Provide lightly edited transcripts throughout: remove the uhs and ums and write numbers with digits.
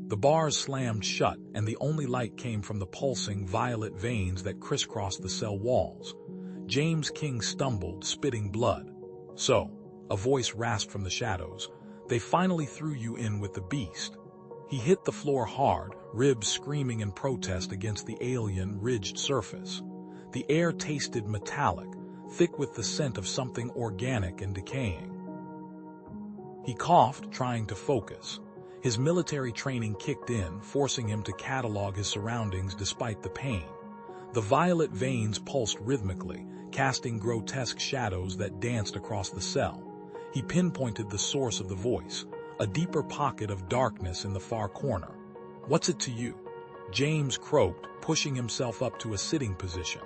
The bars slammed shut, and the only light came from the pulsing violet veins that crisscrossed the cell walls. James King stumbled, spitting blood. "So," a voice rasped from the shadows, "they finally threw you in with the beast." He hit the floor hard, ribs screaming in protest against the alien, ridged surface. The air tasted metallic, thick with the scent of something organic and decaying. He coughed, trying to focus. His military training kicked in, forcing him to catalog his surroundings despite the pain. The violet veins pulsed rhythmically, casting grotesque shadows that danced across the cell. He pinpointed the source of the voice, a deeper pocket of darkness in the far corner. "What's it to you?" James croaked, pushing himself up to a sitting position.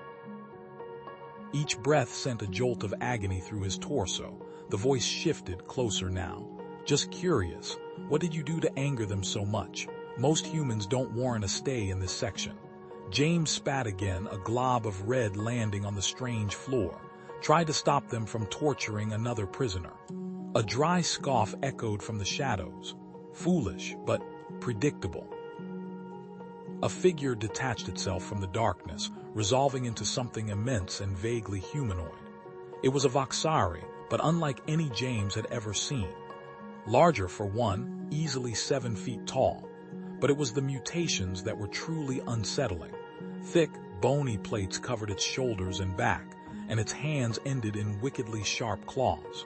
Each breath sent a jolt of agony through his torso. The voice shifted, closer now. "Just curious, what did you do to anger them so much? Most humans don't warrant a stay in this section." James spat again, a glob of red landing on the strange floor. "Try to stop them from torturing another prisoner." A dry scoff echoed from the shadows. "Foolish, but predictable." A figure detached itself from the darkness, resolving into something immense and vaguely humanoid. It was a Voxari, but unlike any James had ever seen. Larger for one, easily 7 feet tall. But it was the mutations that were truly unsettling. Thick, bony plates covered its shoulders and back, and its hands ended in wickedly sharp claws.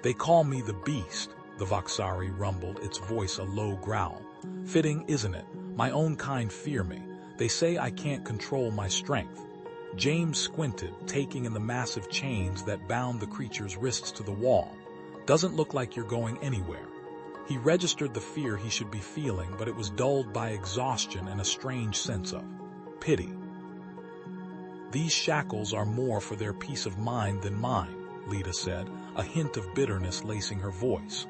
"They call me the Beast," the Voxari rumbled, its voice a low growl. "Fitting, isn't it? My own kind fear me. They say I can't control my strength." James squinted, taking in the massive chains that bound the creature's wrists to the wall. "Doesn't look like you're going anywhere." He registered the fear he should be feeling, but it was dulled by exhaustion and a strange sense of pity. "These shackles are more for their peace of mind than mine," Lita said, a hint of bitterness lacing her voice.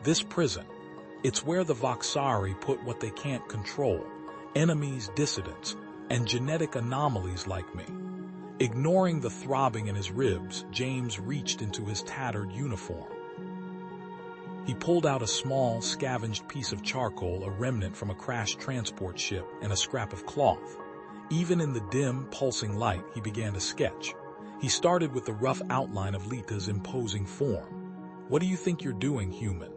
"This prison, it's where the Voxari put what they can't control, enemies, dissidents, and genetic anomalies like me." Ignoring the throbbing in his ribs, James reached into his tattered uniform. He pulled out a small, scavenged piece of charcoal, a remnant from a crashed transport ship, and a scrap of cloth. Even in the dim, pulsing light, he began to sketch. He started with the rough outline of Lita's imposing form. "What do you think you're doing, human?"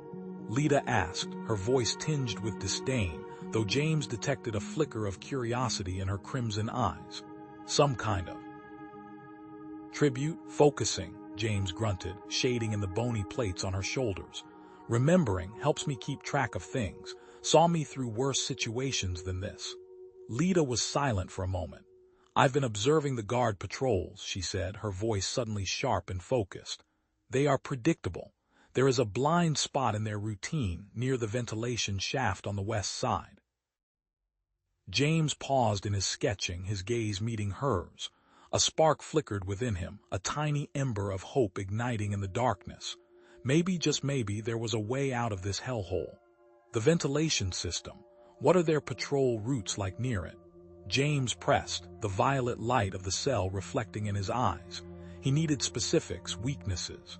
Lita asked, her voice tinged with disdain, though James detected a flicker of curiosity in her crimson eyes. "Some kind of tribute, focusing," James grunted, shading in the bony plates on her shoulders. "Remembering helps me keep track of things. Saw me through worse situations than this." Lita was silent for a moment. "I've been observing the guard patrols," she said, her voice suddenly sharp and focused. "They are predictable. There is a blind spot in their routine near the ventilation shaft on the west side." James paused in his sketching, his gaze meeting hers. A spark flickered within him, a tiny ember of hope igniting in the darkness. Maybe, just maybe, there was a way out of this hellhole. The ventilation system. What are their patrol routes like near it? James pressed, the violet light of the cell reflecting in his eyes. He needed specifics, weaknesses.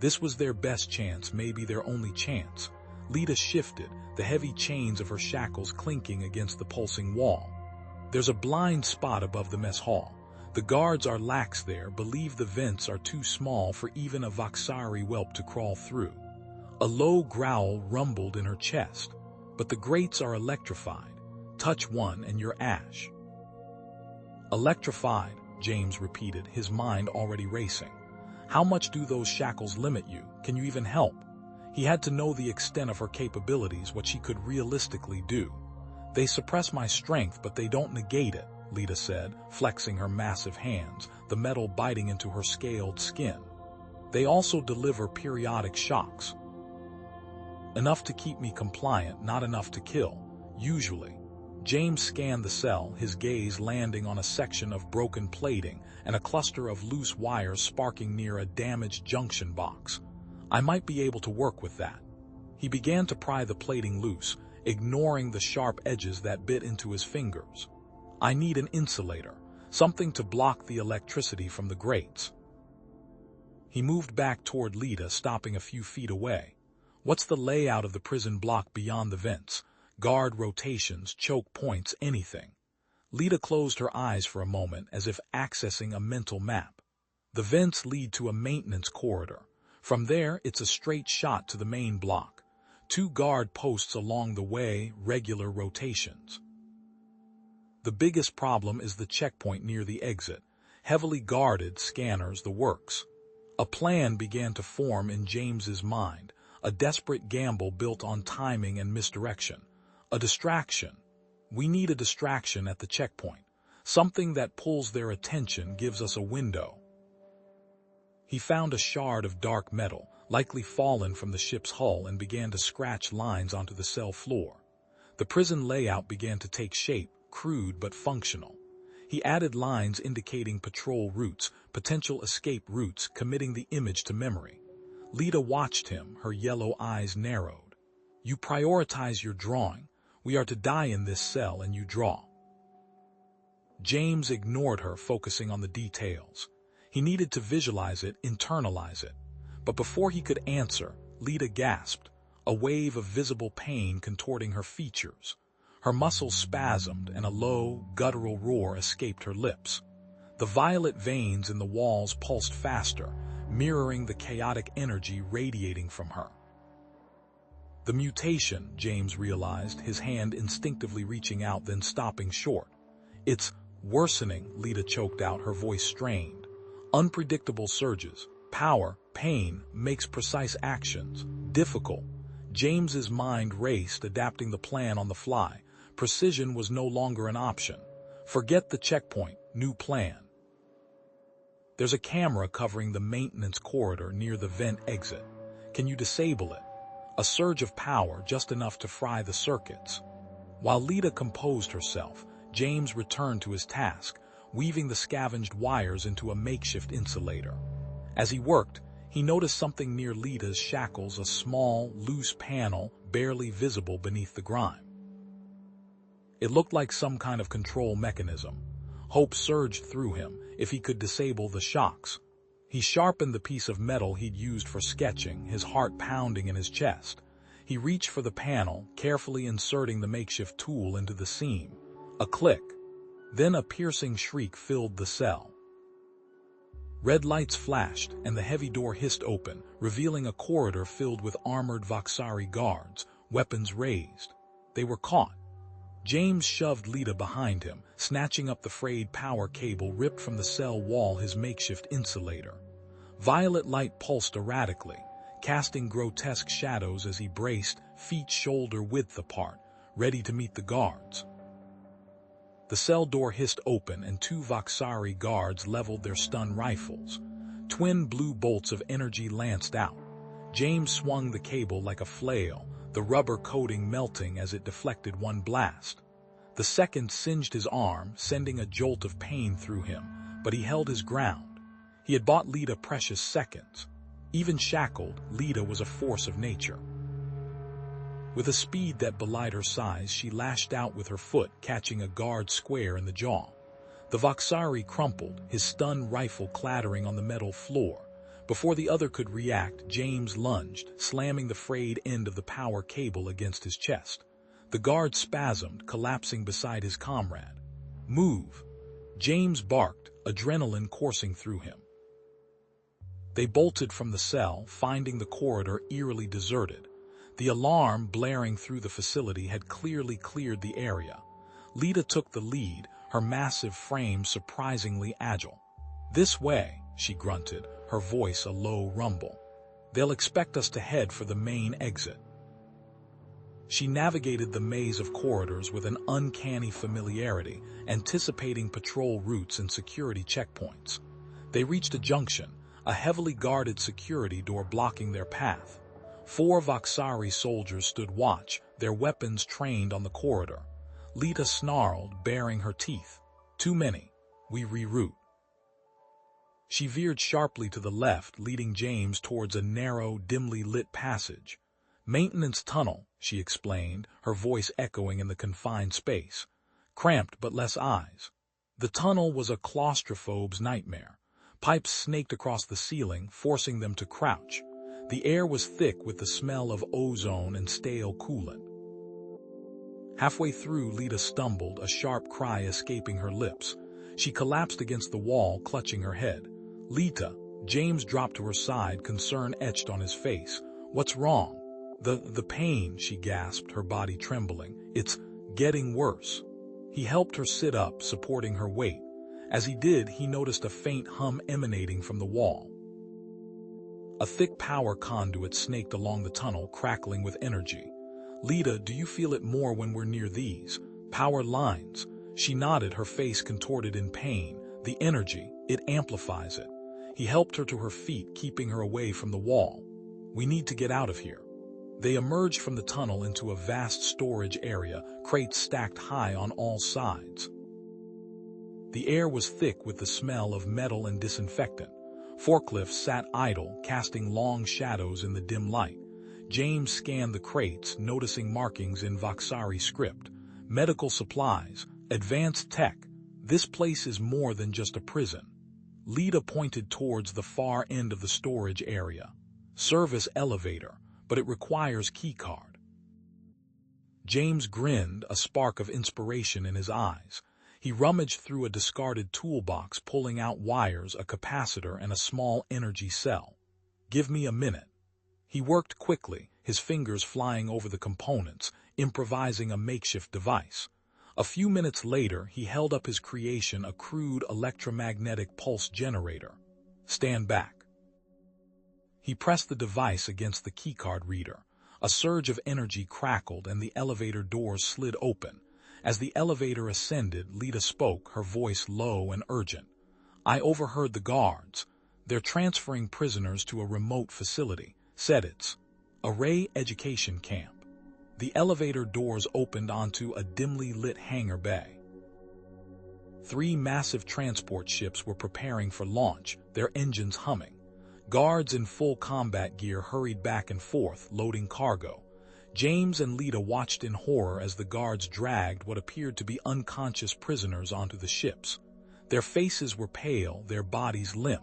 This was their best chance, maybe their only chance. Lita shifted, the heavy chains of her shackles clinking against the pulsing wall. "There's a blind spot above the mess hall. The guards are lax there, believe the vents are too small for even a Voxari whelp to crawl through." A low growl rumbled in her chest. "But the grates are electrified. Touch one and you're ash." "Electrified," James repeated, his mind already racing. "How much do those shackles limit you? Can you even help?" He had to know the extent of her capabilities, what she could realistically do. "They suppress my strength, but they don't negate it," Lita said, flexing her massive hands, the metal biting into her scaled skin. "They also deliver periodic shocks. Enough to keep me compliant, not enough to kill, usually." James scanned the cell, his gaze landing on a section of broken plating and a cluster of loose wires sparking near a damaged junction box. "I might be able to work with that." He began to pry the plating loose, ignoring the sharp edges that bit into his fingers. "I need an insulator, something to block the electricity from the grates." He moved back toward Lita, stopping a few feet away. What's the layout of the prison block beyond the vents? Guard rotations, choke points, anything. Lita closed her eyes for a moment as if accessing a mental map. The vents lead to a maintenance corridor. From there, it's a straight shot to the main block. 2 guard posts along the way, regular rotations. The biggest problem is the checkpoint near the exit. Heavily guarded, scanners, the works. A plan began to form in James's mind, a desperate gamble built on timing and misdirection. A distraction. We need a distraction at the checkpoint. Something that pulls their attention, gives us a window. He found a shard of dark metal, likely fallen from the ship's hull, and began to scratch lines onto the cell floor. The prison layout began to take shape, crude but functional. He added lines indicating patrol routes, potential escape routes, committing the image to memory. Lita watched him, her yellow eyes narrowed. You prioritize your drawing. We are to die in this cell and you draw. James ignored her, focusing on the details. He needed to visualize it, internalize it. But before he could answer, Lita gasped, a wave of visible pain contorting her features. Her muscles spasmed and a low, guttural roar escaped her lips. The violet veins in the walls pulsed faster, mirroring the chaotic energy radiating from her. The mutation, James realized, his hand instinctively reaching out then stopping short. It's worsening, Lita choked out, her voice strained. Unpredictable surges, power, pain, makes precise actions difficult. James's mind raced, adapting the plan on the fly. Precision was no longer an option. Forget the checkpoint, new plan. There's a camera covering the maintenance corridor near the vent exit. Can you disable it? A surge of power, just enough to fry the circuits. While Lita composed herself, James returned to his task, weaving the scavenged wires into a makeshift insulator. As he worked, he noticed something near Lita's shackles, a small, loose panel, barely visible beneath the grime. It looked like some kind of control mechanism. Hope surged through him. If he could disable the shocks. He sharpened the piece of metal he'd used for sketching, his heart pounding in his chest. He reached for the panel, carefully inserting the makeshift tool into the seam. A click. Then a piercing shriek filled the cell. Red lights flashed, and the heavy door hissed open, revealing a corridor filled with armored Voxari guards, weapons raised. They were caught. James shoved Lita behind him, snatching up the frayed power cable ripped from the cell wall, his makeshift insulator. Violet light pulsed erratically, casting grotesque shadows as he braced, feet shoulder-width apart, ready to meet the guards. The cell door hissed open, and 2 Voxari guards leveled their stun rifles. Twin blue bolts of energy lanced out. James swung the cable like a flail, the rubber coating melting as it deflected one blast. The second singed his arm, sending a jolt of pain through him, but he held his ground. He had bought Lita precious seconds. Even shackled, Lita was a force of nature. With a speed that belied her size, she lashed out with her foot, catching a guard square in the jaw. The Voxari crumpled, his stun rifle clattering on the metal floor. Before the other could react, James lunged, slamming the frayed end of the power cable against his chest. The guard spasmed, collapsing beside his comrade. Move! James barked, adrenaline coursing through him. They bolted from the cell, finding the corridor eerily deserted. The alarm blaring through the facility had clearly cleared the area. Lita took the lead, her massive frame surprisingly agile. This way, she grunted, her voice a low rumble. They'll expect us to head for the main exit. She navigated the maze of corridors with an uncanny familiarity, anticipating patrol routes and security checkpoints. They reached a junction, a heavily guarded security door blocking their path. 4 Voxari soldiers stood watch, their weapons trained on the corridor. Lita snarled, baring her teeth. Too many. We reroute. She veered sharply to the left, leading James towards a narrow, dimly lit passage. Maintenance tunnel, she explained, her voice echoing in the confined space. Cramped but less eyes. The tunnel was a claustrophobe's nightmare. Pipes snaked across the ceiling, forcing them to crouch. The air was thick with the smell of ozone and stale coolant. Halfway through, Lita stumbled, a sharp cry escaping her lips. She collapsed against the wall, clutching her head. "Lita!" James dropped to her side, concern etched on his face. "What's wrong?" The pain," she gasped, her body trembling. "It's getting worse." He helped her sit up, supporting her weight. As he did, he noticed a faint hum emanating from the wall. A thick power conduit snaked along the tunnel, crackling with energy. "Lita, do you feel it more when we're near these power lines?" She nodded, her face contorted in pain. "The energy, it amplifies it." He helped her to her feet, keeping her away from the wall. "We need to get out of here." They emerged from the tunnel into a vast storage area, crates stacked high on all sides. The air was thick with the smell of metal and disinfectant. Forklifts sat idle, casting long shadows in the dim light. James scanned the crates, noticing markings in Voxari script. "Medical supplies, advanced tech. This place is more than just a prison." Lita pointed towards the far end of the storage area. "Service elevator, but it requires keycard." James grinned, a spark of inspiration in his eyes. He rummaged through a discarded toolbox, pulling out wires, a capacitor, and a small energy cell. "Give me a minute." He worked quickly, his fingers flying over the components, improvising a makeshift device. A few minutes later, he held up his creation, a crude electromagnetic pulse generator. "Stand back." He pressed the device against the keycard reader. A surge of energy crackled and the elevator doors slid open. As the elevator ascended, Lita spoke, her voice low and urgent. "I overheard the guards. They're transferring prisoners to a remote facility. Said it's a Ray education camp." The elevator doors opened onto a dimly lit hangar bay. 3 massive transport ships were preparing for launch, their engines humming. Guards in full combat gear hurried back and forth, loading cargo. James and Lita watched in horror as the guards dragged what appeared to be unconscious prisoners onto the ships. Their faces were pale, their bodies limp.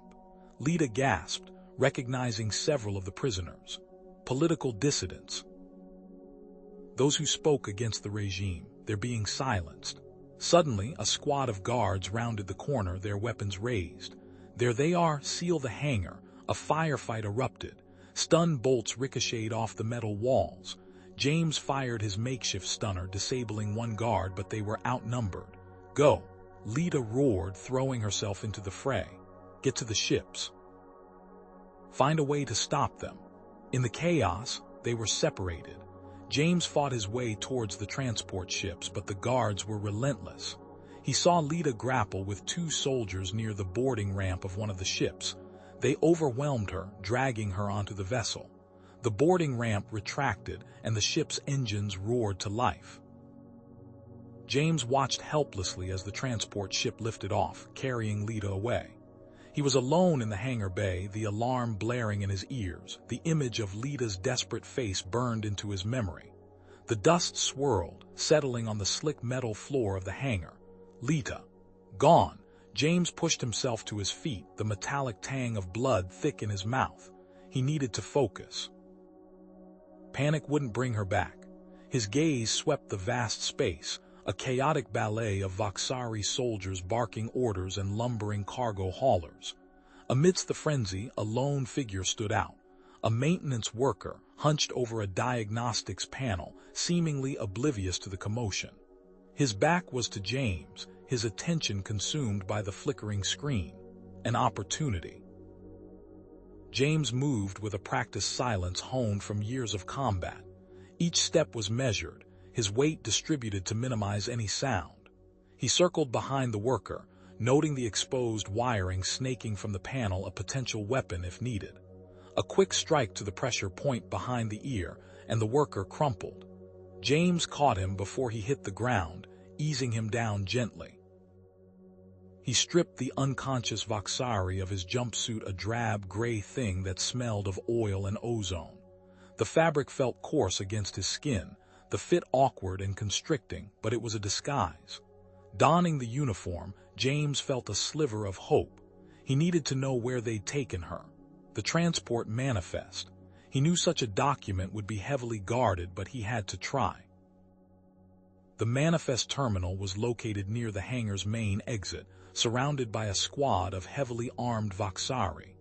Lita gasped, recognizing several of the prisoners. Political dissidents. Those who spoke against the regime, they're being silenced. Suddenly, a squad of guards rounded the corner, their weapons raised. "There they are, seal the hangar." A firefight erupted. Stun bolts ricocheted off the metal walls. James fired his makeshift stunner, disabling one guard, but they were outnumbered. "Go!" Lita roared, throwing herself into the fray. "Get to the ships. Find a way to stop them." In the chaos, they were separated. James fought his way towards the transport ships, but the guards were relentless. He saw Lita grapple with 2 soldiers near the boarding ramp of one of the ships. They overwhelmed her, dragging her onto the vessel. The boarding ramp retracted, and the ship's engines roared to life. James watched helplessly as the transport ship lifted off, carrying Lita away. He was alone in the hangar bay, the alarm blaring in his ears. The image of Lita's desperate face burned into his memory. The dust swirled, settling on the slick metal floor of the hangar. Lita. Gone. James pushed himself to his feet, the metallic tang of blood thick in his mouth. He needed to focus. Panic wouldn't bring her back. His gaze swept the vast space, a chaotic ballet of Voxari soldiers barking orders and lumbering cargo haulers. Amidst the frenzy, a lone figure stood out, a maintenance worker hunched over a diagnostics panel, seemingly oblivious to the commotion. His back was to James, his attention consumed by the flickering screen. An opportunity. James moved with a practiced silence honed from years of combat. Each step was measured, his weight distributed to minimize any sound. He circled behind the worker, noting the exposed wiring snaking from the panel, a potential weapon if needed. A quick strike to the pressure point behind the ear, and the worker crumpled. James caught him before he hit the ground, easing him down gently. He stripped the unconscious Voxari of his jumpsuit, a drab gray thing that smelled of oil and ozone. The fabric felt coarse against his skin, the fit awkward and constricting, but it was a disguise. Donning the uniform, James felt a sliver of hope. He needed to know where they'd taken her. The transport manifest. He knew such a document would be heavily guarded, but he had to try. The manifest terminal was located near the hangar's main exit, surrounded by a squad of heavily armed Voxari.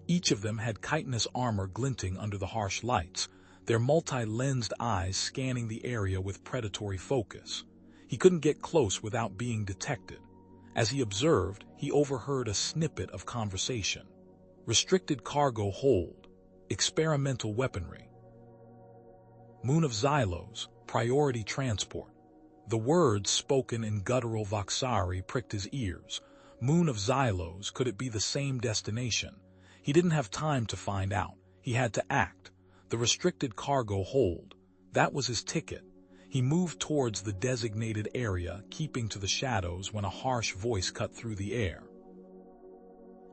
Each of them had chitinous armor glinting under the harsh lights, their multi-lensed eyes scanning the area with predatory focus. He couldn't get close without being detected. As he observed, he overheard a snippet of conversation. Restricted cargo hold. Experimental weaponry. Moon of Xylos. Priority transport. The words spoken in guttural Voxari pricked his ears. Moon of Xylos, could it be the same destination? He didn't have time to find out. He had to act. The restricted cargo hold. That was his ticket. He moved towards the designated area, keeping to the shadows when a harsh voice cut through the air.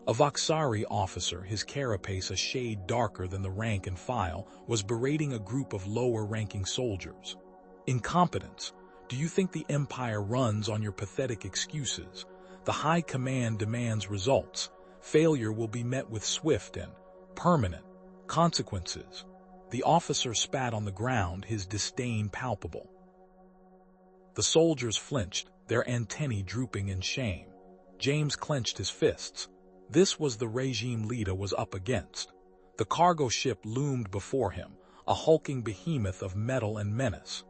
A Voxari officer, his carapace a shade darker than the rank and file, was berating a group of lower-ranking soldiers. Incompetence. Do you think the Empire runs on your pathetic excuses? The High Command demands results. Failure will be met with swift and permanent consequences. The officer spat on the ground, his disdain palpable. The soldiers flinched, their antennae drooping in shame. James clenched his fists. This was the regime Lita was up against. The cargo ship loomed before him, a hulking behemoth of metal and menace.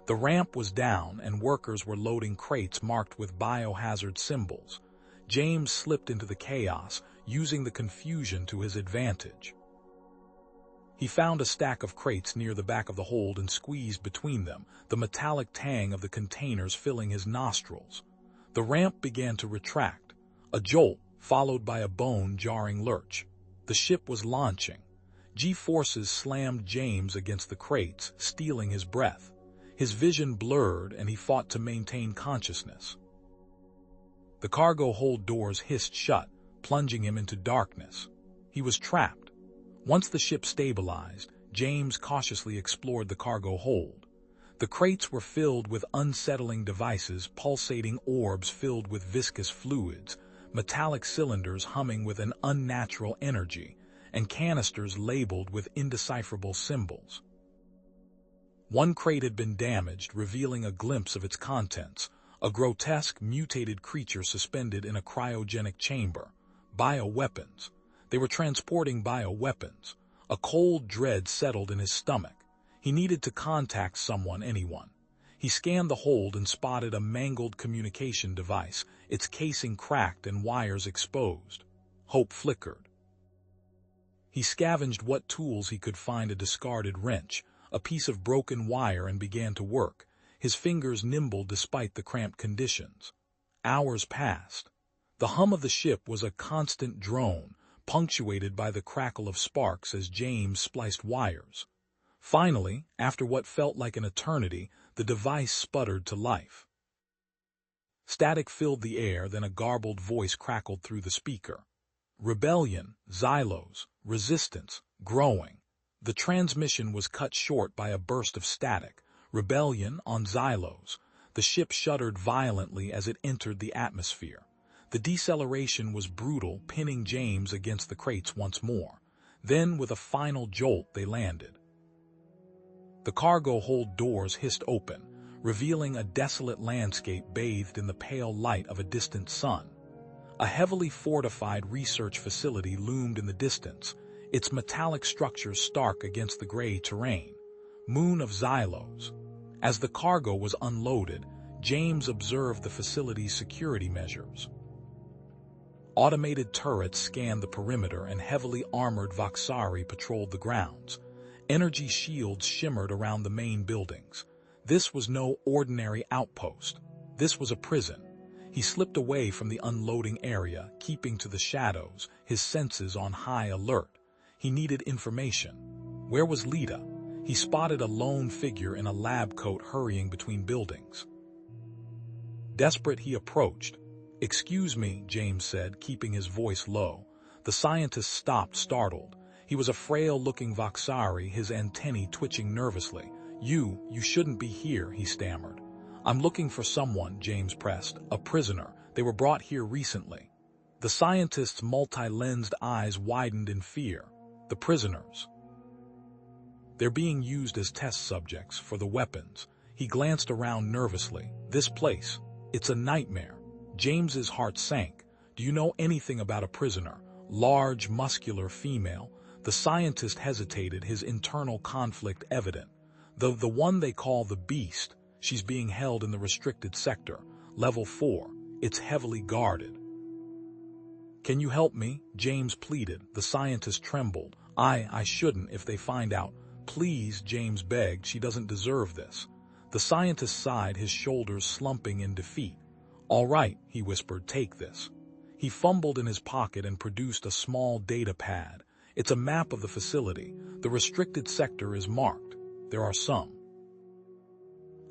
The ramp was down, and workers were loading crates marked with biohazard symbols. James slipped into the chaos, using the confusion to his advantage. He found a stack of crates near the back of the hold and squeezed between them, the metallic tang of the containers filling his nostrils. The ramp began to retract, a jolt followed by a bone-jarring lurch. The ship was launching. G-forces slammed James against the crates, stealing his breath. His vision blurred, and he fought to maintain consciousness. The cargo hold doors hissed shut, plunging him into darkness. He was trapped. Once the ship stabilized, James cautiously explored the cargo hold. The crates were filled with unsettling devices, pulsating orbs filled with viscous fluids, metallic cylinders humming with an unnatural energy, and canisters labeled with indecipherable symbols. One crate had been damaged, revealing a glimpse of its contents, a grotesque, mutated creature suspended in a cryogenic chamber. Bioweapons. They were transporting bioweapons. A cold dread settled in his stomach. He needed to contact someone, anyone. He scanned the hold and spotted a mangled communication device, its casing cracked and wires exposed. Hope flickered. He scavenged what tools he could find, a discarded wrench, a piece of broken wire, and began to work, his fingers nimble despite the cramped conditions. Hours passed. The hum of the ship was a constant drone, punctuated by the crackle of sparks as James spliced wires. Finally, after what felt like an eternity, the device sputtered to life. Static filled the air, then a garbled voice crackled through the speaker. Rebellion, Xylos, resistance, growing. The transmission was cut short by a burst of static. Rebellion on Xylos. The ship shuddered violently as it entered the atmosphere. The deceleration was brutal, pinning James against the crates once more. Then, with a final jolt, they landed. The cargo hold doors hissed open, revealing a desolate landscape bathed in the pale light of a distant sun. A heavily fortified research facility loomed in the distance, its metallic structures stark against the gray terrain. Moon of Xylos. As the cargo was unloaded, James observed the facility's security measures. Automated turrets scanned the perimeter, and heavily armored Voxari patrolled the grounds. Energy shields shimmered around the main buildings. This was no ordinary outpost. This was a prison. He slipped away from the unloading area, keeping to the shadows, his senses on high alert. He needed information. Where was Lita? He spotted a lone figure in a lab coat hurrying between buildings. Desperate, he approached. "Excuse me," James said, keeping his voice low. The scientist stopped, startled. He was a frail-looking Voxari, his antennae twitching nervously. You shouldn't be here," he stammered. "I'm looking for someone," James pressed. "A prisoner. They were brought here recently." The scientist's multi-lensed eyes widened in fear. "The prisoners?" They're being used as test subjects for the weapons. He glanced around nervously. This place, it's a nightmare. James's heart sank. Do you know anything about a prisoner? Large, muscular female. The scientist hesitated, his internal conflict evident. The one they call the Beast, she's being held in the restricted sector, level 4. It's heavily guarded. Can you help me? James pleaded. The scientist trembled. I shouldn't if they find out. Please, James begged, she doesn't deserve this. The scientist sighed, his shoulders slumping in defeat. All right, he whispered, take this. He fumbled in his pocket and produced a small data pad. It's a map of the facility. The restricted sector is marked. There are some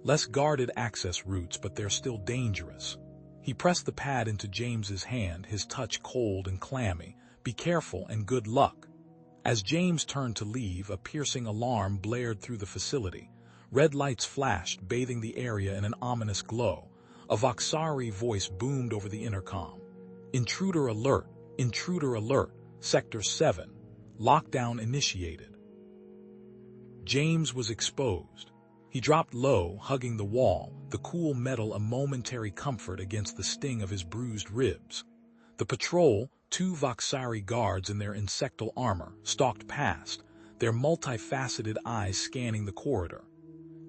less guarded access routes, but they're still dangerous. He pressed the pad into James's hand, his touch cold and clammy. Be careful and good luck. As James turned to leave, a piercing alarm blared through the facility. Red lights flashed, bathing the area in an ominous glow. A Voxari voice boomed over the intercom. Intruder alert! Intruder alert! Sector 7. Lockdown initiated. James was exposed. He dropped low, hugging the wall, the cool metal a momentary comfort against the sting of his bruised ribs. The patrol, 2 Voxari guards in their insectal armor, stalked past, their multifaceted eyes scanning the corridor.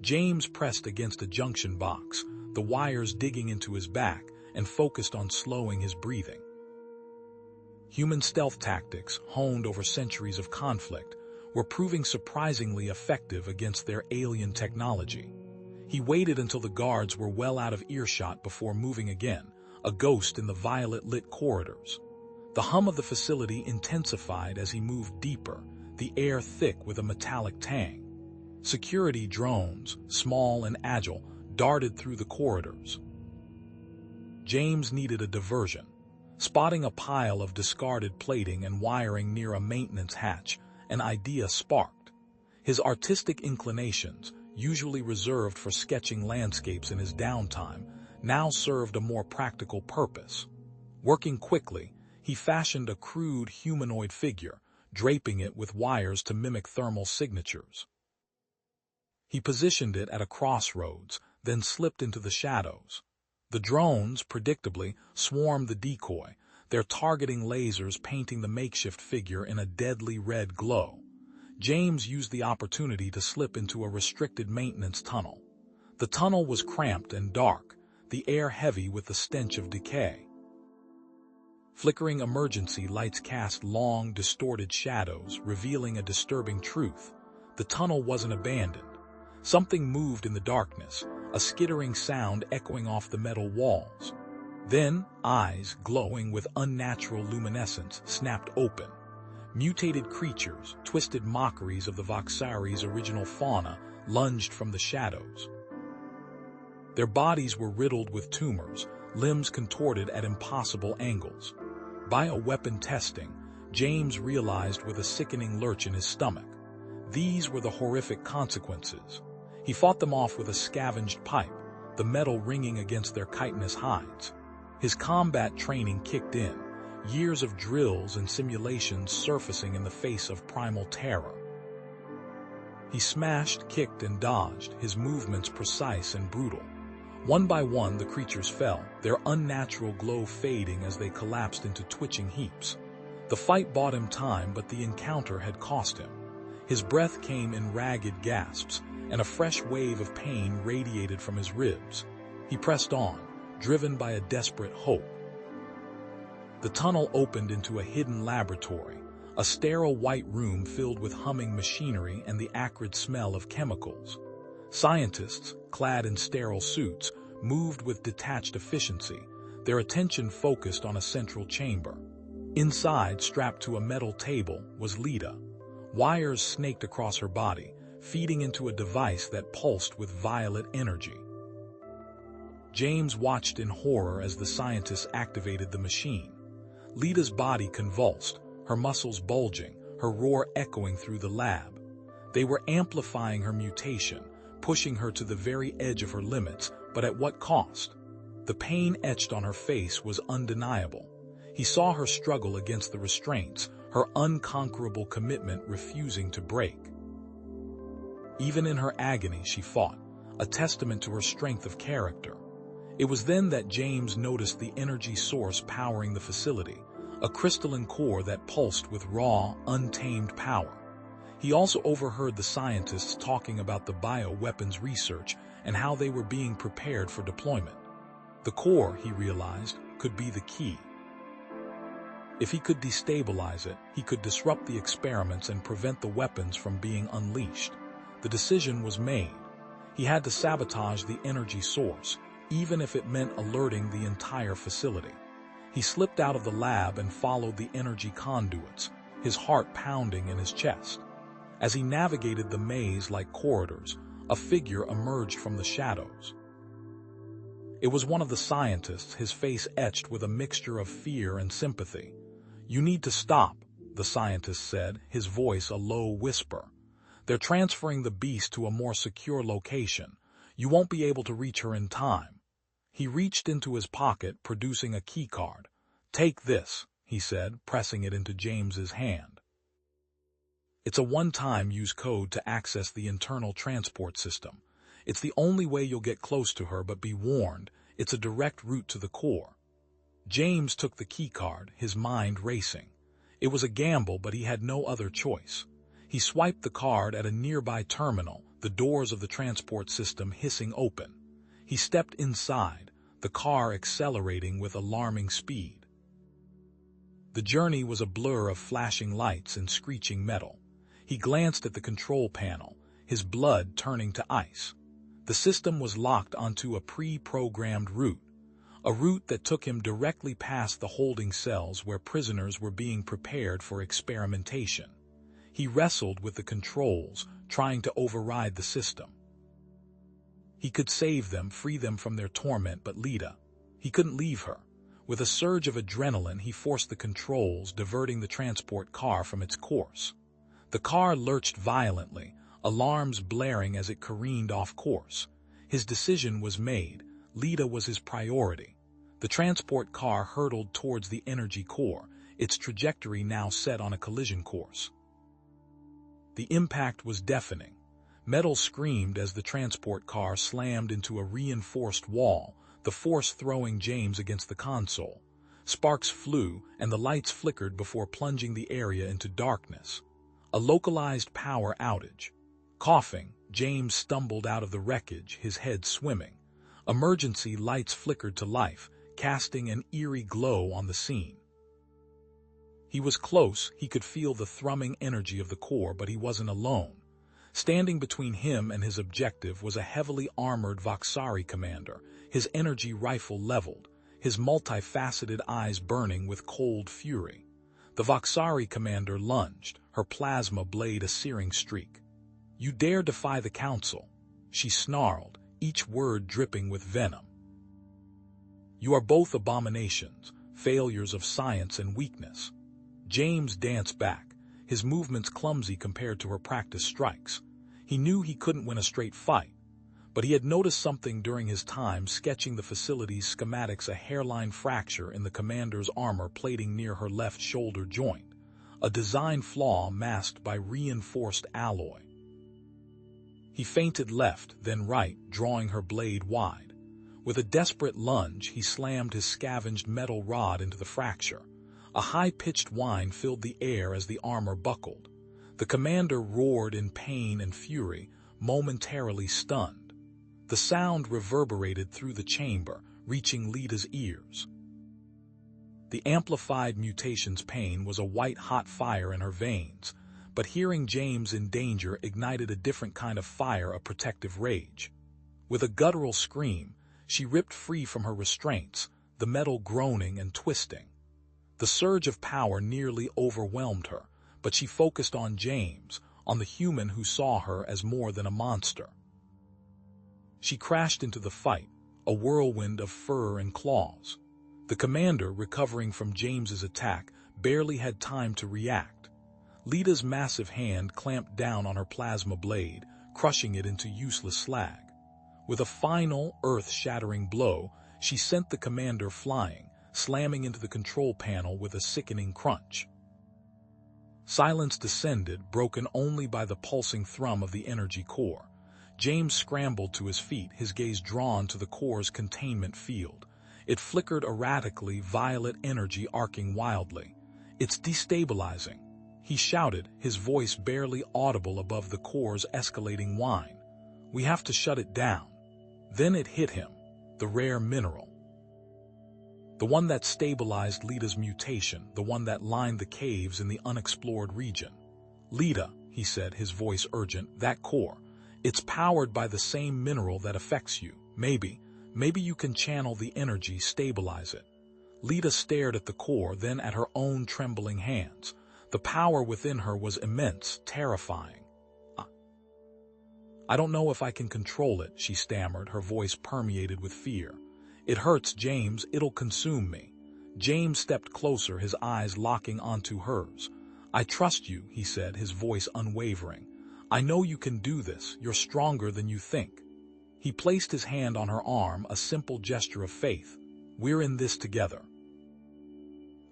James pressed against a junction box, the wires digging into his back, and focused on slowing his breathing. Human stealth tactics, honed over centuries of conflict, were proving surprisingly effective against their alien technology. He waited until the guards were well out of earshot before moving again, a ghost in the violet-lit corridors. The hum of the facility intensified as he moved deeper, the air thick with a metallic tang. Security drones, small and agile, darted through the corridors. James needed a diversion. Spotting a pile of discarded plating and wiring near a maintenance hatch, an idea sparked. His artistic inclinations, usually reserved for sketching landscapes in his downtime, now served a more practical purpose. Working quickly, he fashioned a crude humanoid figure, draping it with wires to mimic thermal signatures. He positioned it at a crossroads, then slipped into the shadows. The drones, predictably, swarmed the decoy, their targeting lasers painting the makeshift figure in a deadly red glow. James used the opportunity to slip into a restricted maintenance tunnel. The tunnel was cramped and dark, the air heavy with the stench of decay. Flickering emergency lights cast long, distorted shadows, revealing a disturbing truth. The tunnel wasn't abandoned. Something moved in the darkness, a skittering sound echoing off the metal walls. Then, eyes glowing with unnatural luminescence snapped open. Mutated creatures, twisted mockeries of the Voxari's original fauna, lunged from the shadows. Their bodies were riddled with tumors, limbs contorted at impossible angles. Bioweapon testing, James realized with a sickening lurch in his stomach. These were the horrific consequences. He fought them off with a scavenged pipe, the metal ringing against their chitinous hides. His combat training kicked in, years of drills and simulations surfacing in the face of primal terror. He smashed, kicked, and dodged, his movements precise and brutal. One by one, the creatures fell, their unnatural glow fading as they collapsed into twitching heaps. The fight bought him time, but the encounter had cost him. His breath came in ragged gasps, and a fresh wave of pain radiated from his ribs. He pressed on, driven by a desperate hope. The tunnel opened into a hidden laboratory, a sterile white room filled with humming machinery and the acrid smell of chemicals. Scientists, clad in sterile suits, moved with detached efficiency, their attention focused on a central chamber. Inside, strapped to a metal table, was Lita. Wires snaked across her body, feeding into a device that pulsed with violet energy. James watched in horror as the scientists activated the machine. Lita's body convulsed, her muscles bulging, her roar echoing through the lab. They were amplifying her mutation, pushing her to the very edge of her limits, but at what cost? The pain etched on her face was undeniable. He saw her struggle against the restraints, her unconquerable commitment refusing to break. Even in her agony, she fought, a testament to her strength of character. It was then that James noticed the energy source powering the facility, a crystalline core that pulsed with raw, untamed power. He also overheard the scientists talking about the bioweapons research and how they were being prepared for deployment. The core, he realized, could be the key. If he could destabilize it, he could disrupt the experiments and prevent the weapons from being unleashed. The decision was made. He had to sabotage the energy source, even if it meant alerting the entire facility. He slipped out of the lab and followed the energy conduits, his heart pounding in his chest. As he navigated the maze like corridors, a figure emerged from the shadows. It was one of the scientists, his face etched with a mixture of fear and sympathy. "You need to stop," the scientist said, his voice a low whisper. "They're transferring the beast to a more secure location. You won't be able to reach her in time." He reached into his pocket, producing a key card. "Take this," he said, pressing it into James's hand. "It's a one-time use code to access the internal transport system. It's the only way you'll get close to her, but be warned, it's a direct route to the core." James took the key card, his mind racing. It was a gamble, but he had no other choice. He swiped the card at a nearby terminal, the doors of the transport system hissing open. He stepped inside, the car accelerating with alarming speed. The journey was a blur of flashing lights and screeching metal. He glanced at the control panel, his blood turning to ice. The system was locked onto a pre-programmed route, a route that took him directly past the holding cells where prisoners were being prepared for experimentation. He wrestled with the controls, trying to override the system. He could save them, free them from their torment, but Lita, he couldn't leave her. With a surge of adrenaline, he forced the controls, diverting the transport car from its course. The car lurched violently, alarms blaring as it careened off course. His decision was made. Lita was his priority. The transport car hurtled towards the energy core, its trajectory now set on a collision course. The impact was deafening. Metal screamed as the transport car slammed into a reinforced wall, the force throwing James against the console. Sparks flew, and the lights flickered before plunging the area into darkness. A localized power outage. Coughing, James stumbled out of the wreckage, his head swimming. Emergency lights flickered to life, casting an eerie glow on the scene. He was close, he could feel the thrumming energy of the core, but he wasn't alone. Standing between him and his objective was a heavily armored Voxari commander, his energy rifle leveled, his multifaceted eyes burning with cold fury. The Voxari commander lunged, her plasma blade a searing streak. "You dare defy the council," she snarled, each word dripping with venom. "You are both abominations, failures of science and weakness." James danced back, his movements clumsy compared to her practiced strikes. He knew he couldn't win a straight fight, but he had noticed something during his time sketching the facility's schematics: a hairline fracture in the commander's armor plating near her left shoulder joint, a design flaw masked by reinforced alloy. He feinted left, then right, drawing her blade wide. With a desperate lunge, he slammed his scavenged metal rod into the fracture. A high-pitched whine filled the air as the armor buckled. The commander roared in pain and fury, momentarily stunned. The sound reverberated through the chamber, reaching Lita's ears. The amplified mutation's pain was a white-hot fire in her veins, but hearing James in danger ignited a different kind of fire, a protective rage. With a guttural scream, she ripped free from her restraints, the metal groaning and twisting. The surge of power nearly overwhelmed her, but she focused on James, on the human who saw her as more than a monster. She crashed into the fight, a whirlwind of fur and claws. The commander, recovering from James's attack, barely had time to react. Lita's massive hand clamped down on her plasma blade, crushing it into useless slag. With a final, earth-shattering blow, she sent the commander flying, slamming into the control panel with a sickening crunch. Silence descended, broken only by the pulsing thrum of the energy core. James scrambled to his feet, his gaze drawn to the core's containment field. It flickered erratically, violet energy arcing wildly. "It's destabilizing," he shouted, his voice barely audible above the core's escalating whine. "We have to shut it down." Then it hit him, the rare mineral. The one that stabilized Lita's mutation, the one that lined the caves in the unexplored region. "Lita," he said, his voice urgent, "that core. It's powered by the same mineral that affects you. Maybe you can channel the energy, stabilize it." Lita stared at the core, then at her own trembling hands. The power within her was immense, terrifying. "I don't know if I can control it," she stammered, her voice permeated with fear. "It hurts, James, it'll consume me." James stepped closer, his eyes locking onto hers. "I trust you," he said, his voice unwavering. "I know you can do this, you're stronger than you think." He placed his hand on her arm, a simple gesture of faith. "We're in this together."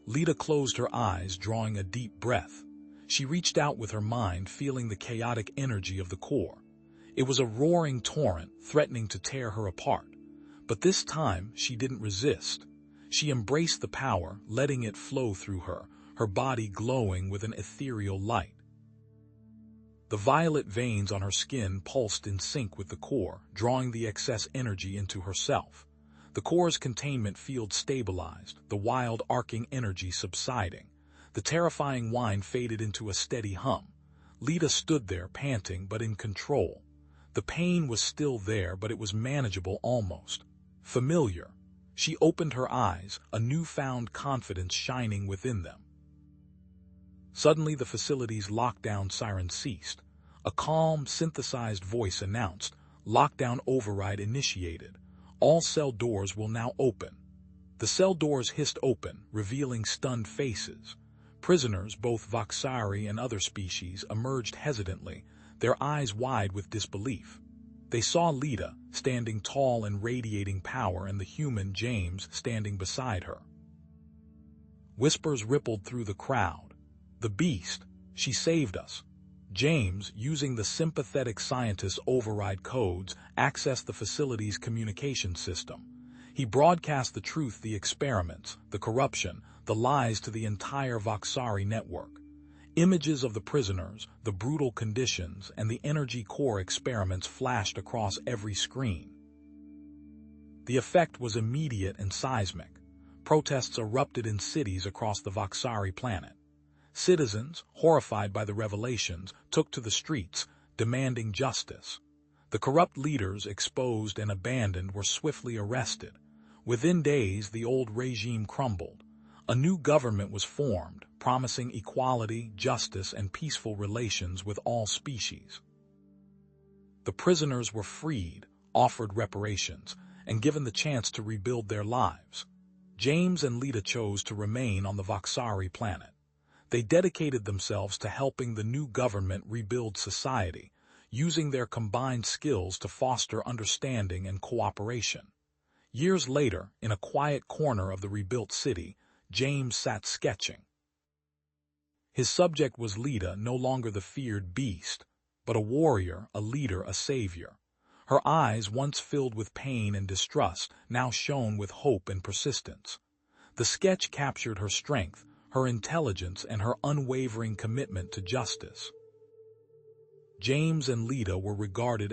Lita closed her eyes, drawing a deep breath. She reached out with her mind, feeling the chaotic energy of the core. It was a roaring torrent, threatening to tear her apart. But this time, she didn't resist. She embraced the power, letting it flow through her, her body glowing with an ethereal light. The violet veins on her skin pulsed in sync with the core, drawing the excess energy into herself. The core's containment field stabilized, the wild arcing energy subsiding. The terrifying whine faded into a steady hum. Lita stood there, panting but in control. The pain was still there, but it was manageable, almost familiar. She opened her eyes, a newfound confidence shining within them. Suddenly the facility's lockdown siren ceased. A calm, synthesized voice announced, "Lockdown override initiated. All cell doors will now open." The cell doors hissed open, revealing stunned faces. Prisoners, both Voxari and other species, emerged hesitantly, their eyes wide with disbelief. They saw Lita, standing tall and radiating power, and the human James standing beside her. Whispers rippled through the crowd. "The beast, she saved us." James, using the sympathetic scientist's override codes, accessed the facility's communication system. He broadcast the truth, the experiments, the corruption, the lies to the entire Voxari network. Images of the prisoners, the brutal conditions, and the energy core experiments flashed across every screen. The effect was immediate and seismic. Protests erupted in cities across the Voxari planet. Citizens, horrified by the revelations, took to the streets, demanding justice. The corrupt leaders, exposed and abandoned, were swiftly arrested. Within days, the old regime crumbled. A new government was formed, promising equality, justice, and peaceful relations with all species. The prisoners were freed, offered reparations, and given the chance to rebuild their lives. James and Lita chose to remain on the Voxari planet. They dedicated themselves to helping the new government rebuild society, using their combined skills to foster understanding and cooperation. Years later, in a quiet corner of the rebuilt city, James sat sketching. His subject was Lita, no longer the feared beast, but a warrior, a leader, a savior. Her eyes, once filled with pain and distrust, now shone with hope and persistence. The sketch captured her strength, her intelligence, and her unwavering commitment to justice. James and Lita were regarded